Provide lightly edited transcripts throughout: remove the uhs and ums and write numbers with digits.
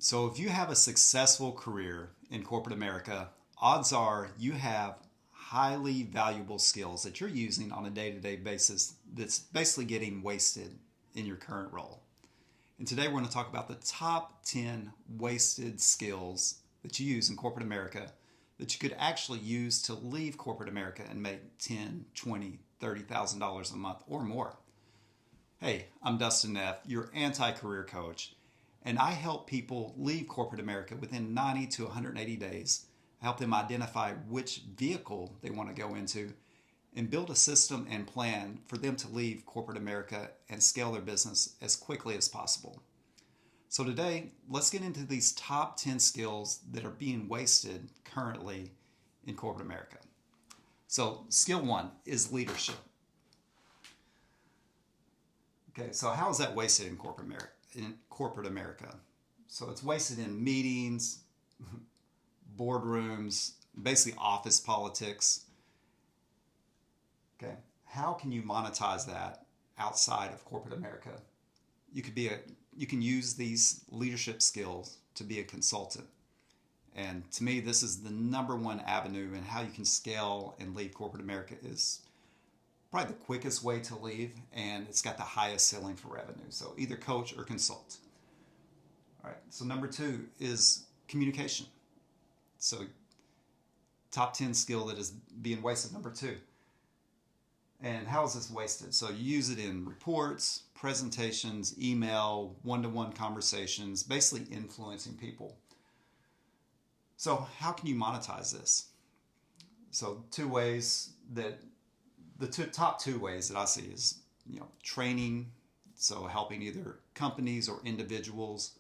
So, if you have a successful career in corporate America, odds are you have highly valuable skills that you're using on a day to day basis that's basically getting wasted in your current role. And today we're going to talk about the top 10 wasted skills that you use in corporate America that you could actually use to leave corporate America and make 10, 20, $30,000 a month or more. Hey, I'm Dustin Neff, your anti-career coach, and I help people leave corporate America within 90 to 180 days. I help them identify which vehicle they want to go into and build a system and plan for them to leave corporate America and scale their business as quickly as possible. So today, let's get into these top 10 skills that are being wasted currently in corporate America. So skill one is leadership. Okay, so how is that wasted in corporate America? So it's wasted in meetings, boardrooms, basically office politics. Okay, how can you monetize that outside of corporate America? You can use these leadership skills to be a consultant. And to me, this is the number one avenue in how you can scale and leave corporate America. Is probably the quickest way to leave, and it's got the highest ceiling for revenue. So either coach or consult. All right, so number two is communication. So top 10 skill that is being wasted, number two. And how is this wasted? So you use it in reports, presentations, email, one-to-one conversations, basically influencing people. So how can you monetize this? So top two ways that I see is, training, so helping either companies or individuals,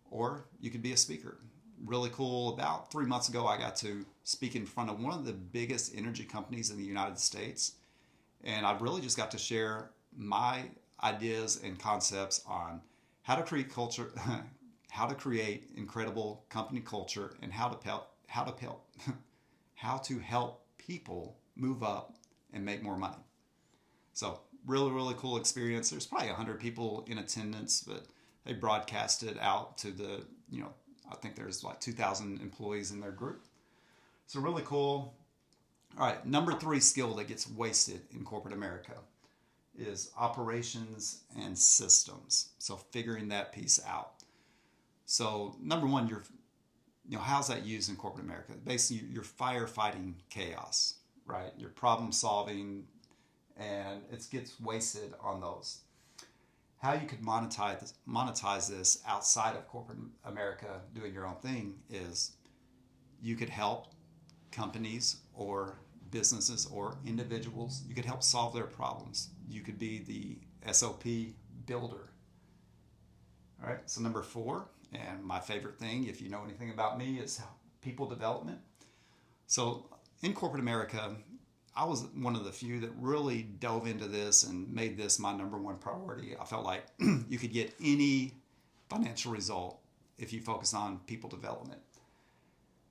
or you could be a speaker. Really cool. About 3 months ago, I got to speak in front of one of the biggest energy companies in the United States. And I really just got to share my ideas and concepts on how to create culture, how to create incredible company culture, and how to help people move up and make more money. So really, really cool experience. There's probably 100 people in attendance, but they broadcast it out to I think there's like 2,000 employees in their group. So really cool. All right, number three skill that gets wasted in corporate America is operations and systems. So figuring that piece out. So number one, how's that used in corporate America? Basically, you're firefighting chaos, right? You're problem solving, and it gets wasted on those. How you could monetize this outside of corporate America doing your own thing is you could help companies or businesses or individuals. You could help solve their problems. You could be the SOP builder. All right, so number four, and my favorite thing, if you know anything about me, is people development. So in corporate America, I was one of the few that really dove into this and made this my number one priority. I felt like you could get any financial result if you focus on people development.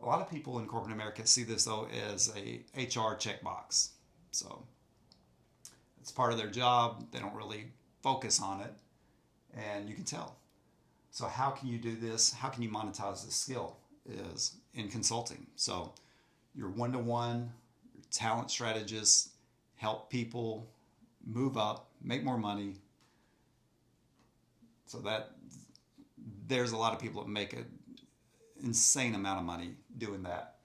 A lot of people in corporate America see this, though, as a HR checkbox. So it's part of their job. They don't really focus on it, and you can tell. So how can you do this? How can you monetize this skill? Is in consulting. So you're one-to-one, your talent strategist, help people move up, make more money. So there's a lot of people that make an insane amount of money doing that.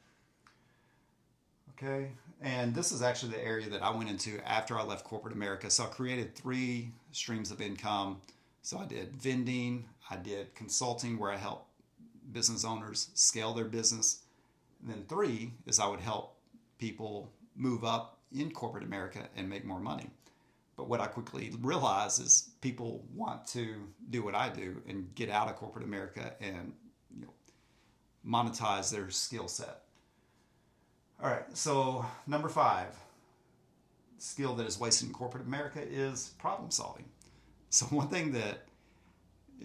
Okay, and this is actually the area that I went into after I left corporate America. So I created 3 streams of income. So I did vending, I did consulting where I help business owners scale their business. And then 3 is I would help people move up in corporate America and make more money. But what I quickly realized is people want to do what I do and get out of corporate America and monetize their skill set. All right, so number 5 skill that is wasted in corporate America is problem solving. So one thing that,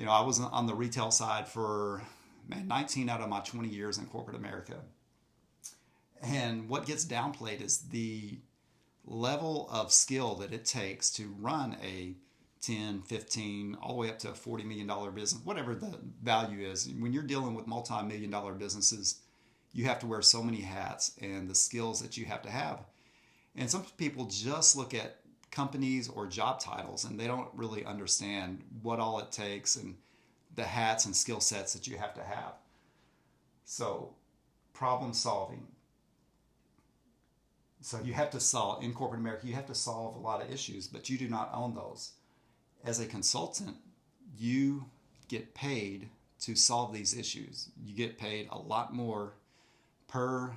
I was on the retail side for 19 out of my 20 years in corporate America. And what gets downplayed is the level of skill that it takes to run a 10, 15, all the way up to a $40 million business, whatever the value is. When you're dealing with multi-million dollar businesses, you have to wear so many hats and the skills that you have to have. And some people just look at companies or job titles and they don't really understand what all it takes and the hats and skill sets that you have to have. So, problem solving. So you have to solve, in corporate America, you have to solve a lot of issues, but you do not own those. As a consultant, you get paid to solve these issues. You get paid a lot more per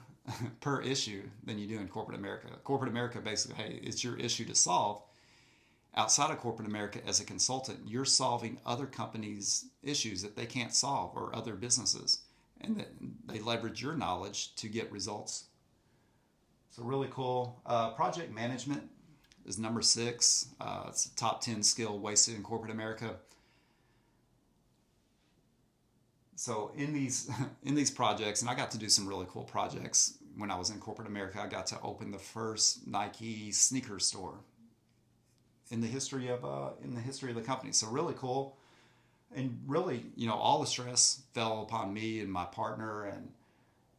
per issue than you do in corporate America. Corporate America basically, hey, it's your issue to solve. Outside of corporate America, as a consultant, you're solving other companies' issues that they can't solve, or other businesses, and that they leverage your knowledge to get results. So really cool. Project management is number 6. It's a top 10 skill wasted in corporate America. So in these projects, and I got to do some really cool projects when I was in corporate America. I got to open the first Nike sneaker store in the history of the company. So really cool, and really, all the stress fell upon me and my partner, and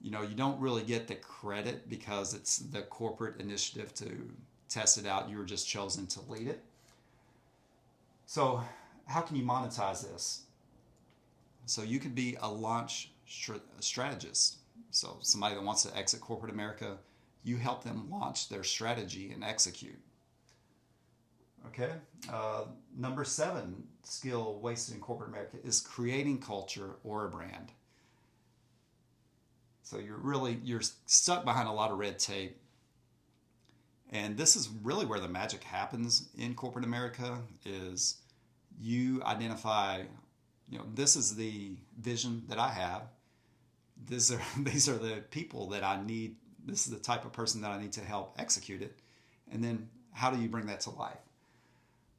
you don't really get the credit because it's the corporate initiative to test it out. You were just chosen to lead it. So how can you monetize this? So you could be a launch strategist. So somebody that wants to exit corporate America, you help them launch their strategy and execute. Okay. Number 7 skill wasted in corporate America is creating culture or a brand. So you're stuck behind a lot of red tape. And this is really where the magic happens in corporate America, is you identify, this is the vision that I have. These are the people that I need. This is the type of person that I need to help execute it. And then how do you bring that to life?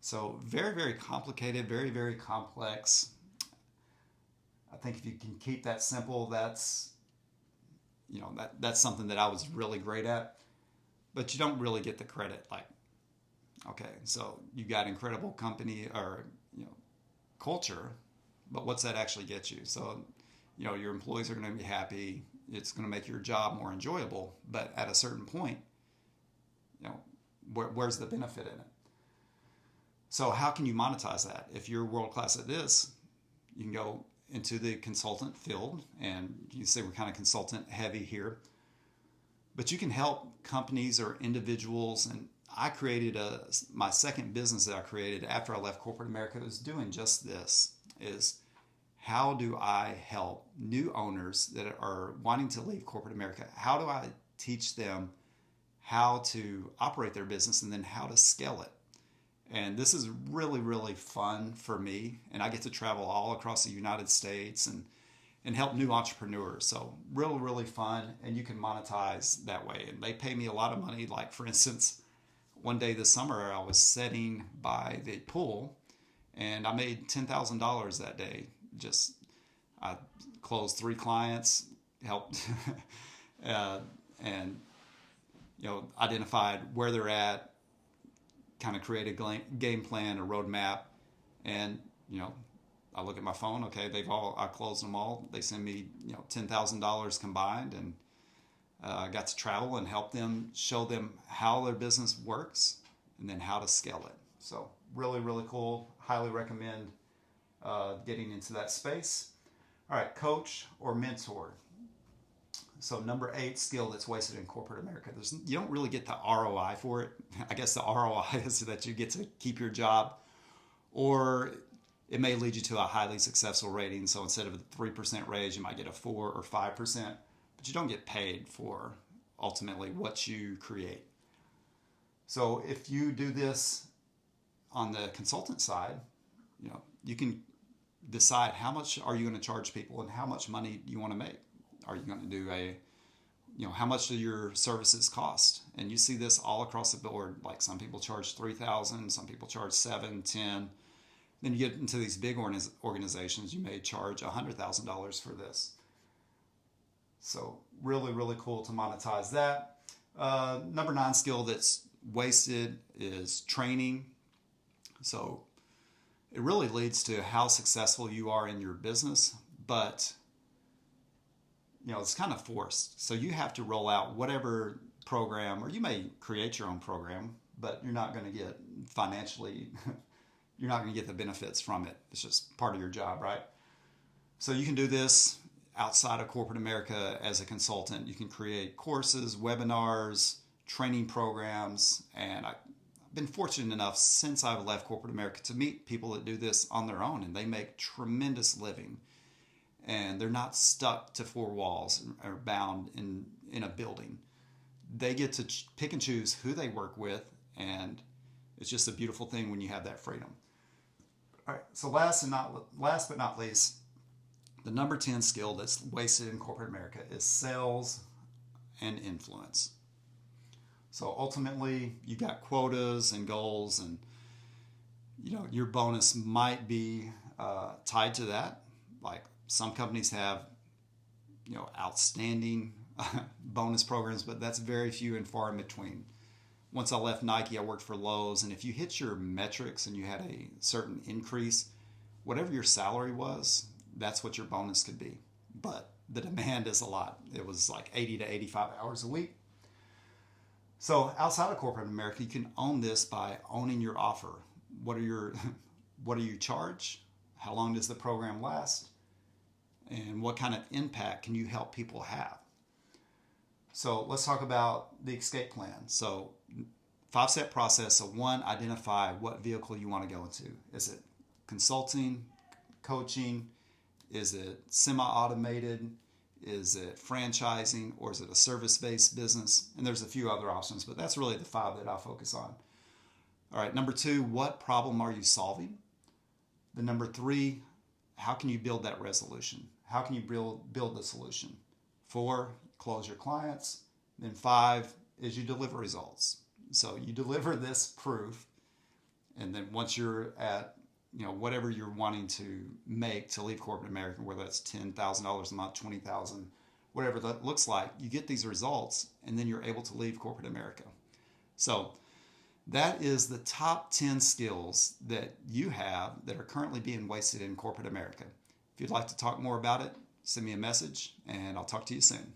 So very, very complicated, very, very complex. I think if you can keep that simple, that's something that I was really great at. But you don't really get the credit. Like, okay, so you got incredible company or culture, but what's that actually get you? So, your employees are going to be happy. It's going to make your job more enjoyable. But at a certain point, where's the benefit in it? So how can you monetize that? If you're world class at this, you can go into the consultant field, and you say we're kind of consultant heavy here, but you can help companies or individuals. And I created my second business that I created after I left corporate America was doing just this, is how do I help new owners that are wanting to leave corporate America? How do I teach them how to operate their business and then how to scale it? And this is really, really fun for me. And I get to travel all across the United States and help new entrepreneurs. So really, really fun. And you can monetize that way. And they pay me a lot of money. Like, for instance, one day this summer, I was sitting by the pool and I made $10,000 that day. I closed 3 clients, helped, and identified where they're at, kind of create a game plan, a roadmap, and I look at my phone. Okay, I closed them all. They send me $10,000 combined, and I got to travel and help them, show them how their business works, and then how to scale it. So really, really cool. Highly recommend getting into that space. All right, coach or mentor. So number 8 skill that's wasted in corporate America. You don't really get the ROI for it. I guess the ROI is that you get to keep your job, or it may lead you to a highly successful rating. So instead of a 3% raise, you might get a 4 or 5%, but you don't get paid for ultimately what you create. So if you do this on the consultant side, you can decide how much are you going to charge people and how much money you want to make. Are you going to do how much do your services cost? And you see this all across the board. Like, some people charge $3,000, some people charge $7,000, $10,000. Then you get into these big organizations, you may charge $100,000 for this. So really, really cool to monetize that. Number 9 skill that's wasted is training. So It really leads to how successful you are in your business, but it's kind of forced. So you have to roll out whatever program, or you may create your own program, but you're not going to get financially, you're not going to get the benefits from it. It's just part of your job, right? So you can do this outside of corporate America as a consultant. You can create courses, webinars, training programs, and I've been fortunate enough since I've left corporate America to meet people that do this on their own, and they make tremendous living. And they're not stuck to four walls or bound in a building. They get to pick and choose who they work with, and it's just a beautiful thing when you have that freedom. All right, so last but not least, the number 10 skill that's wasted in corporate America is sales and influence. So ultimately, you've got quotas and goals, and your bonus might be tied to that. Like some companies have, outstanding bonus programs, but that's very few and far in between. Once I left Nike, I worked for Lowe's, and if you hit your metrics and you had a certain increase, whatever your salary was, that's what your bonus could be. But the demand is a lot. It was like 80 to 85 hours a week. So outside of corporate America, you can own this by owning your offer. What do you charge? How long does the program last? And what kind of impact can you help people have? So let's talk about the escape plan. So 5-step process. So 1, identify what vehicle you want to go into. Is it consulting, coaching? Is it semi-automated? Is it franchising, or is it a service-based business? And there's a few other options, but that's really the 5 that I'll focus on. All right, number 2, what problem are you solving? The number 3, how can you build that resolution? How can you build the solution? 4, close your clients. Then 5 is you deliver results. So you deliver this proof, and then once you're at whatever you're wanting to make to leave corporate America, whether that's $10,000 a month, $20,000, whatever that looks like, you get these results, and then you're able to leave corporate America. So that is the top 10 skills that you have that are currently being wasted in corporate America. If you'd like to talk more about it, send me a message, and I'll talk to you soon.